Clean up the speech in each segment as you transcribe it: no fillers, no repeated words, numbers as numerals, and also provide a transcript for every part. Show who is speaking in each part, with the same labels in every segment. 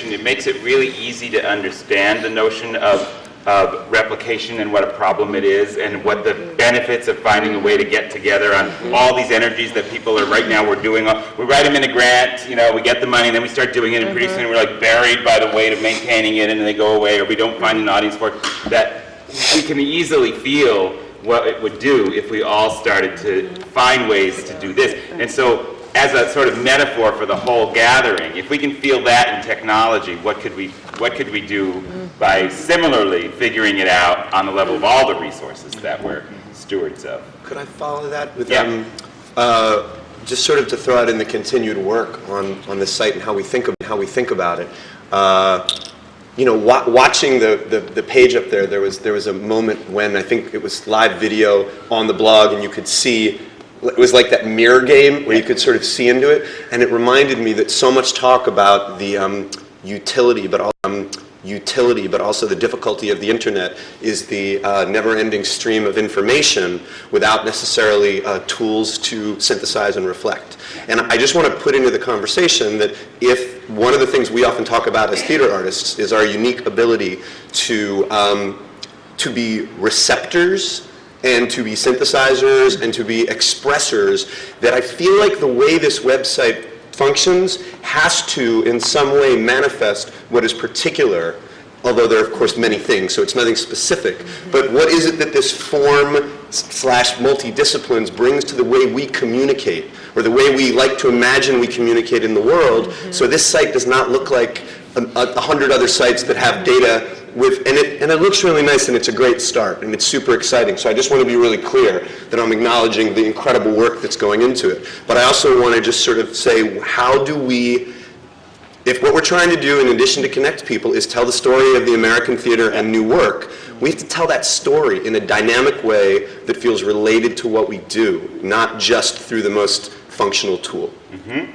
Speaker 1: information, it makes it really easy to understand the notion of replication and what a problem it is, and what the benefits of finding a way to get together on all these energies that people are right now. We're doing, we write them in a grant, you know, we get the money, and then we start doing it, and pretty soon we're like buried by the weight of maintaining it, and they go away, or we don't find an audience for it. That we can easily feel what it would do if we all started to find ways to do this. And so, as a sort of metaphor for the whole gathering, if we can feel that in technology, what could we do by similarly figuring it out on the level of all the resources that we're stewards of?
Speaker 2: Could I follow that with just sort of to throw out in the continued work on the site and how we think about it. You know, watching the page up there, there was a moment when I think it was live video on the blog, and you could see. It was like that mirror game where you could sort of see into it, and it reminded me that so much talk about the utility, but also the difficulty of the internet is the never-ending stream of information without necessarily tools to synthesize and reflect. And I just want to put into the conversation that if one of the things we often talk about as theater artists is our unique ability to be receptors and to be synthesizers and to be expressors, that I feel like the way this website functions has to, in some way, manifest what is particular, although there are, of course, many things, so it's nothing specific. But what is it that this form / multi-disciplines brings to the way we communicate, or the way we like to imagine we communicate in the world, so this site does not look like 100 other sites that have data and it looks really nice, and it's a great start, and it's super exciting. So I just want to be really clear that I'm acknowledging the incredible work that's going into it. But I also want to just sort of say, how do we, if what we're trying to do in addition to connect people is tell the story of the American theater and new work, we have to tell that story in a dynamic way that feels related to what we do, not just through the most functional tool.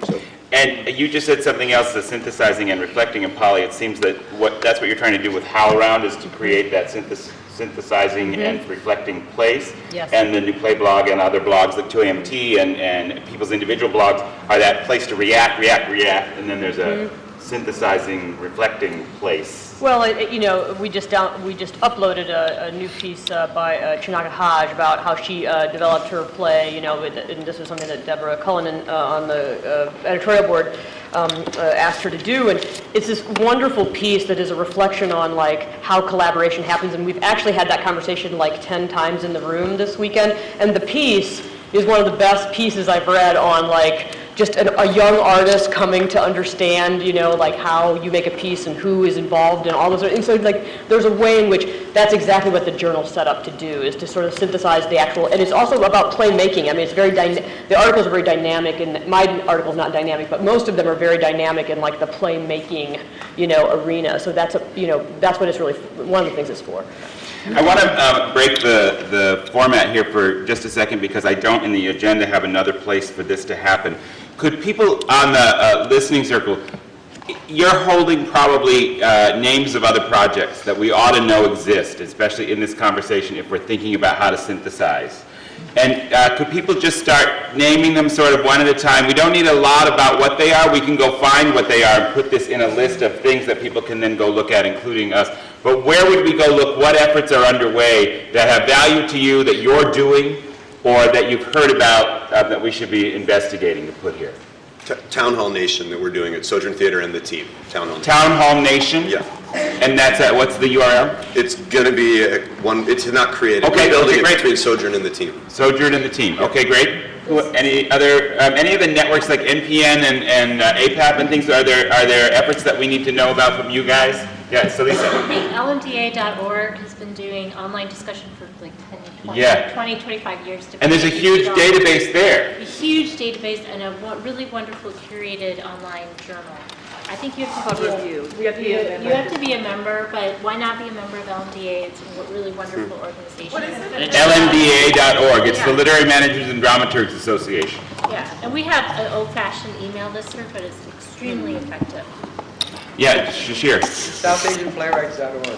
Speaker 2: So.
Speaker 1: And you just said something else, the synthesizing and reflecting, and Polly, it seems that that's what you're trying to do with HowlRound, is to create that synthesizing and reflecting place.
Speaker 3: Yes.
Speaker 1: And the New Play blog and other blogs like 2AMT and people's individual blogs are that place to react, and then there's a synthesizing, reflecting place.
Speaker 3: Well, you know, we just uploaded a new piece by Chinaka Haj about how she developed her play. You know, and this was something that Deborah Cullinan on the editorial board asked her to do, and it's this wonderful piece that is a reflection on like how collaboration happens. And we've actually had that conversation like 10 times in the room this weekend. And the piece is one of the best pieces I've read on like just a young artist coming to understand, you know, like how you make a piece and who is involved and all those. And so like there's a way in which that's exactly what the journal's set up to do, is to sort of synthesize the actual, and it's also about playmaking. I mean, it's very the articles are very dynamic, and my article's not dynamic, but most of them are very dynamic in like the playmaking, you know, arena. So that's that's what it's really, one of the things it's for.
Speaker 1: I want to break the format here for just a second, because I don't in the agenda have another place for this to happen. Could people on the listening circle, you're holding probably names of other projects that we ought to know exist, especially in this conversation if we're thinking about how to synthesize. And could people just start naming them sort of one at a time? We don't need a lot about what they are. We can go find what they are and put this in a list of things that people can then go look at, including us. But where would we go look? What efforts are underway that have value to you, that you're doing, or that you've heard about that we should be investigating to put here?
Speaker 2: Town Hall Nation that we're doing at Sojourn Theater and the team. Town Hall Nation.
Speaker 1: Town Hall Nation?
Speaker 2: Yeah.
Speaker 1: And that's at, what's the URL?
Speaker 2: It's going to be it's not creative.
Speaker 1: Okay,
Speaker 2: we're building
Speaker 1: great.
Speaker 2: it between Sojourn and the team.
Speaker 1: Sojourn and the team. Okay, great. Any of the networks like NPN and APAP and things, are there efforts that we need to know about from you guys? Yeah, so Lisa.
Speaker 4: I think LMDA.org has been doing online discussion for like 20, 25 years.
Speaker 1: And there's a huge database there.
Speaker 4: A huge database and a really wonderful curated online journal. I think you have to be a member, but why not be a member of LMDA? It's a really wonderful organization.
Speaker 5: What is it?
Speaker 1: LMDA.org. It's the Literary Managers and Dramaturgs Association.
Speaker 4: Yeah, and we have an old-fashioned email listserv, but it's extremely effective.
Speaker 1: Yeah, Shashir.
Speaker 6: SouthAsianPlaywrights.org.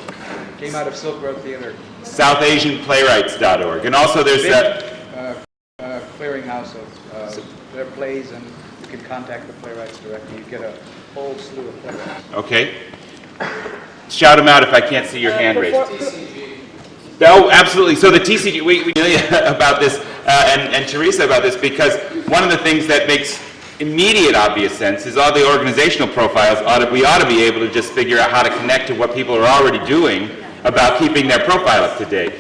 Speaker 6: Came out of Silk Road Theater.
Speaker 1: SouthAsianPlaywrights.org. And also there's that...
Speaker 6: Clearinghouse house of their plays, and you can contact the playwrights directly. You get a whole slew of playwrights.
Speaker 1: Okay. Shout them out if I can't see your hand raised. Oh, absolutely. So the TCG, we know about this, and Teresa about this, because one of the things that makes immediate obvious sense is all the organizational profiles. We ought to be able to just figure out how to connect to what people are already doing about keeping their profile up to date.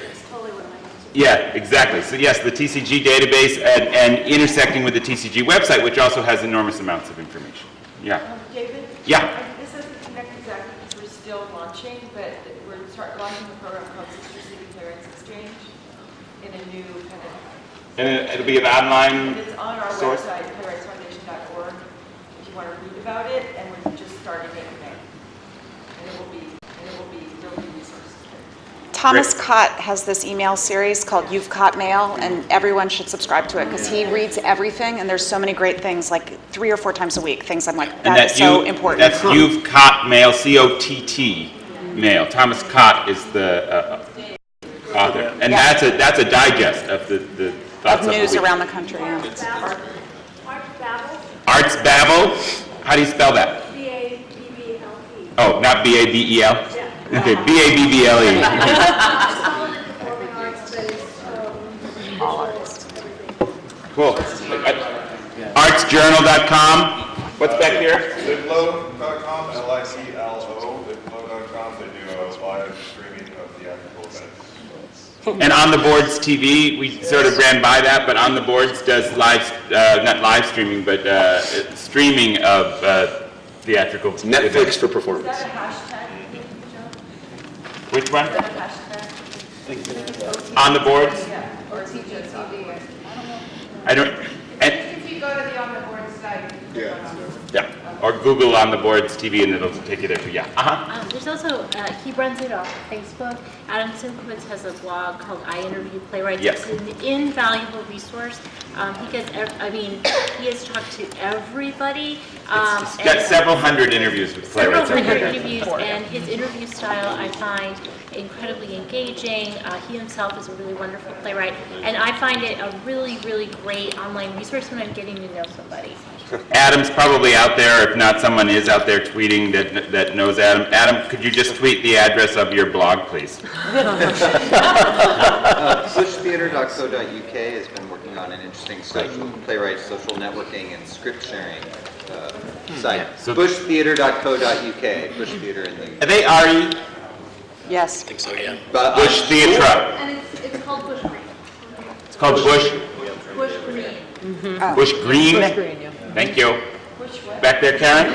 Speaker 1: Yeah, exactly. So yes, the TCG database and intersecting with the TCG website, which also has enormous amounts of information. Yeah.
Speaker 5: David?
Speaker 1: Yeah.
Speaker 5: This doesn't connect exactly because we're still launching, but we're launching a program called Sister City Playwrights Exchange in a new kind of...
Speaker 1: And it'll be an online
Speaker 5: And it's on our
Speaker 1: source?
Speaker 5: website, playwrightsfoundation.org, if you want to read about it, and we're just starting it in May. And there'll be resources there.
Speaker 7: Thomas Cott has this email series called You've Caught Mail, and everyone should subscribe to it because he reads everything, and there's so many great things, like 3 or 4 times a week, things I'm like, that's so important.
Speaker 1: That's You've Caught Mail, C-O-T-T Mail. Thomas Cott is the author, and
Speaker 7: Yeah.
Speaker 1: that's a digest of the thoughts
Speaker 7: Of news
Speaker 1: the week.
Speaker 7: around the country, yeah.
Speaker 1: Arts Babel. How do you spell that?
Speaker 5: B-A-B-B-L-E.
Speaker 1: Oh, not B-A-B-E-L?
Speaker 5: Yeah.
Speaker 1: Okay, B-A-B-B-L-E. Cool. Artsjournal.com. What's back here?
Speaker 8: Livelo.com, L-I-C-L-O, livelo.com, they do a live streaming of theatrical events.
Speaker 1: And On the Boards TV, we sort of ran by that, but On the Boards does not live streaming, but streaming of theatrical.
Speaker 2: Netflix
Speaker 1: events.
Speaker 2: for
Speaker 5: Is
Speaker 2: performance.
Speaker 5: that a hashtag, Joe?
Speaker 1: Which one?
Speaker 5: Is that a hashtag?
Speaker 1: On the Boards?
Speaker 5: Yeah, or TGTV.
Speaker 1: I don't. And,
Speaker 5: If you go to the On the Board site.
Speaker 1: yeah. Or Google On the Boards TV, and it'll take you there too. Yeah.
Speaker 4: There's also, he runs it off Facebook. Adam Simkowitz has a blog called I Interview Playwrights.
Speaker 1: Yes.
Speaker 4: It's an invaluable resource. He gets, he has talked to everybody.
Speaker 1: It's got several hundred interviews with playwrights.
Speaker 4: Several hundred
Speaker 1: Okay.
Speaker 4: interviews, and his interview style I find incredibly engaging. He himself is a really wonderful playwright, and I find it a really, really great online resource when I'm getting to know somebody.
Speaker 1: Adam's probably out there. If not, someone is out there tweeting that knows Adam. Adam, could you just tweet the address of your blog, please?
Speaker 9: Bushtheater.co.uk has been working on an interesting playwright social networking and script sharing site.
Speaker 1: So-
Speaker 9: Bushtheater.co.uk. Bush Theater in the...
Speaker 1: Are they RE?
Speaker 7: Yes.
Speaker 9: But,
Speaker 1: Bush Theatre.
Speaker 5: And it's called Bush Green.
Speaker 1: It's called Bush.
Speaker 5: Bush Green.
Speaker 1: Bush Green.
Speaker 3: Green, yeah.
Speaker 1: Thank you.
Speaker 5: Bush what?
Speaker 1: Back there, Karen.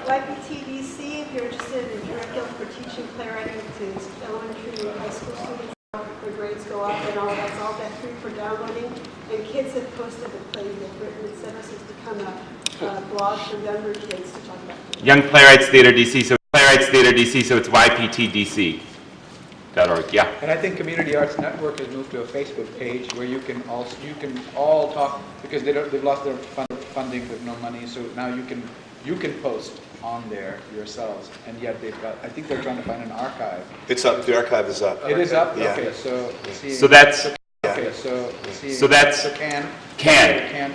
Speaker 10: YPTDC, if you're interested in curriculum for teaching playwriting to elementary and high school students, their grades go up and all that's all that free for downloading. And kids have posted the plays they've written, etc. So it's become a blog for younger kids to talk about.
Speaker 1: Young Playwrights Theater DC. So Playwrights Theater DC. So it's YPTDC.org. Yeah.
Speaker 6: And I think Community Arts Network has moved to a Facebook page where you can all talk, because they've lost their funding, there's no money, so now you can post on there yourselves, and yet I think they're trying to find an archive.
Speaker 2: It's up, the archive is up.
Speaker 6: It is up?
Speaker 2: Yeah.
Speaker 6: Okay, so...
Speaker 1: So that's
Speaker 6: Can.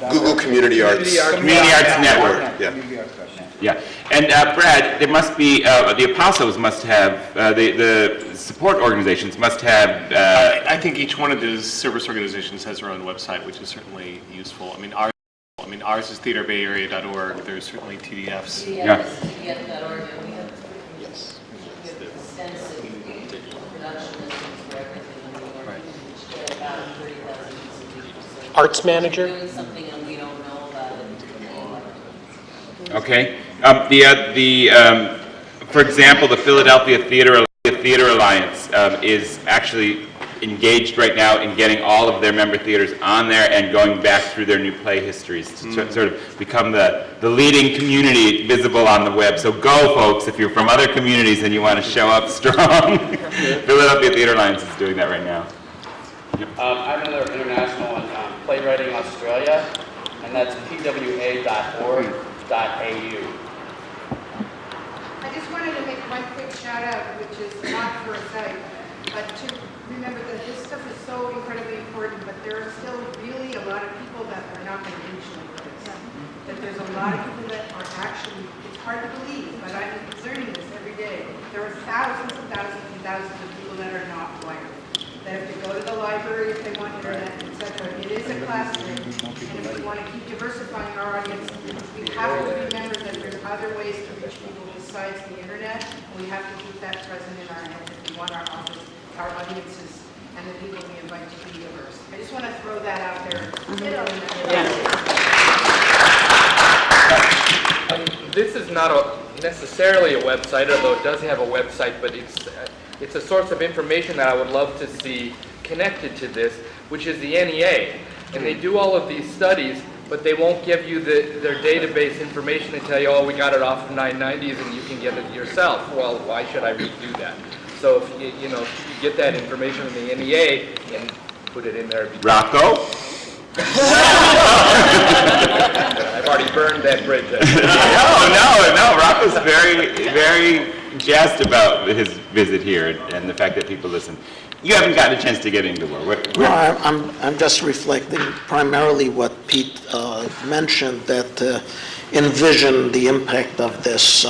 Speaker 2: Google Community Arts.
Speaker 1: Community Arts Network.
Speaker 2: Yeah.
Speaker 6: Community Arts Network.
Speaker 1: Yeah. And Brad, there must be the Apostles must have the support organizations must have.
Speaker 11: I think each one of those service organizations has their own website, which is certainly useful. I mean, ours is theaterbayarea.org. There's certainly TDFs.
Speaker 1: Yeah.
Speaker 12: TDF.org, and we have extensive production systems for everything. I mean,
Speaker 11: Right.
Speaker 12: we each get about 30,000 pieces.
Speaker 13: Arts manager?
Speaker 12: Doing something and we don't know about it.
Speaker 1: Okay. For example, the Philadelphia Theater Alliance is actually engaged right now in getting all of their member theaters on there and going back through their new play histories to sort of become the leading community visible on the web. So go, folks, if you're from other communities and you want to show up strong. Philadelphia Theater Alliance is doing that right now.
Speaker 14: I'm another international in Playwriting Australia, and that's pwa.org.au.
Speaker 5: I just wanted to make one quick shout out, which is not for a site, but to
Speaker 13: remember that this stuff is so incredibly important, but there are still really a lot of people that are not going to reach like this. That there's a lot of people that are actually, it's hard to believe, but I'm learning this every day. There are thousands and thousands and thousands of people that are not wired. That have to go to the library if they want internet, etc. It is a classroom, and if we want to keep diversifying our audience, we have to remember that there's other ways to reach people besides the internet, and we have to keep that present in our heads if we want our office, our audiences, and the people we invite to be diverse. I just want to throw that out there.
Speaker 15: This is not necessarily a website, although it does have a website, but it's a source of information that I would love to see connected to this, which is the NEA. And they do all of these studies, but they won't give you their database information and tell you, oh, we got it off of 990s and you can get it yourself. Well, why should I redo that? So if you get that information from the NEA and put it in there.
Speaker 1: Rocco?
Speaker 15: I've already burned that bridge.
Speaker 1: No. Rocco's very jazzed about his visit here and the fact that people listen. You haven't gotten a chance to get into it.
Speaker 16: No, I'm just reflecting primarily what Pete mentioned, that envision the impact of this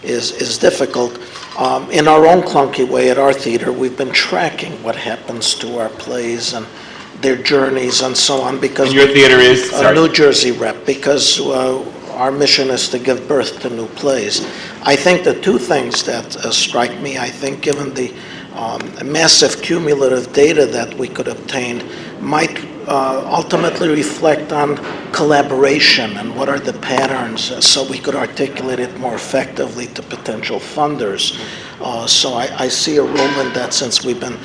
Speaker 16: is difficult. In our own clunky way at our theater, we've been tracking what happens to our plays and their journeys and so on, because
Speaker 1: and your theater is
Speaker 16: New Jersey rep, because our mission is to give birth to new plays. I think the two things that strike me, I think given the massive cumulative data that we could obtain, might ultimately reflect on collaboration and what are the patterns, so we could articulate it more effectively to potential funders. So I see a role in that, since we've been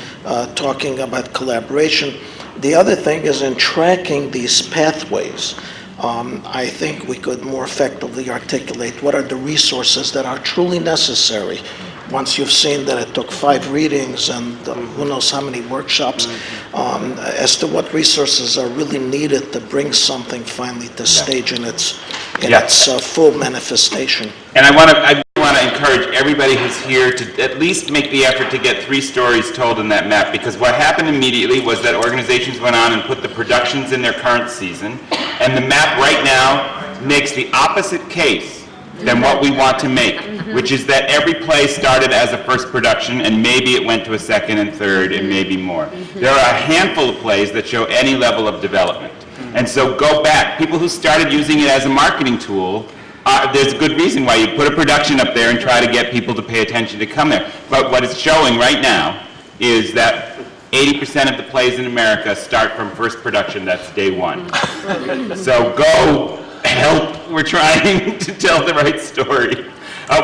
Speaker 16: talking about collaboration. The other thing is in tracking these pathways. I think we could more effectively articulate what are the resources that are truly necessary. Once you've seen that it took 5 readings and who knows how many workshops, as to what resources are really needed to bring something finally to stage in its full manifestation.
Speaker 1: And I want to encourage everybody who's here to at least make the effort to get 3 stories told in that map, because what happened immediately was that organizations went on and put the productions in their current season, and the map right now makes the opposite case than what we want to make, which is that every play started as a first production and maybe it went to a second and third and maybe more. There are a handful of plays that show any level of development. And so go back. People who started using it as a marketing tool, there's a good reason why you put a production up there and try to get people to pay attention to come there. But what it's showing right now is that 80% of the plays in America start from first production, that's day 1. So go help. We're trying to tell the right story.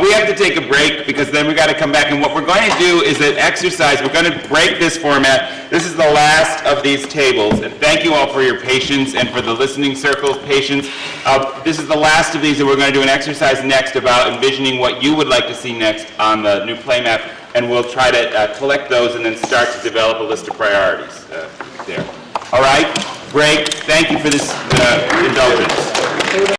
Speaker 1: We have to take a break because then we've got to come back, and what we're going to do is an exercise. We're going to break this format. This is the last of these tables, and thank you all for your patience and for the listening circle's patience. This is the last of these, and we're going to do an exercise next about envisioning what you would like to see next on the new play map, and we'll try to collect those and then start to develop a list of priorities there. All right, break. Thank you for this indulgence.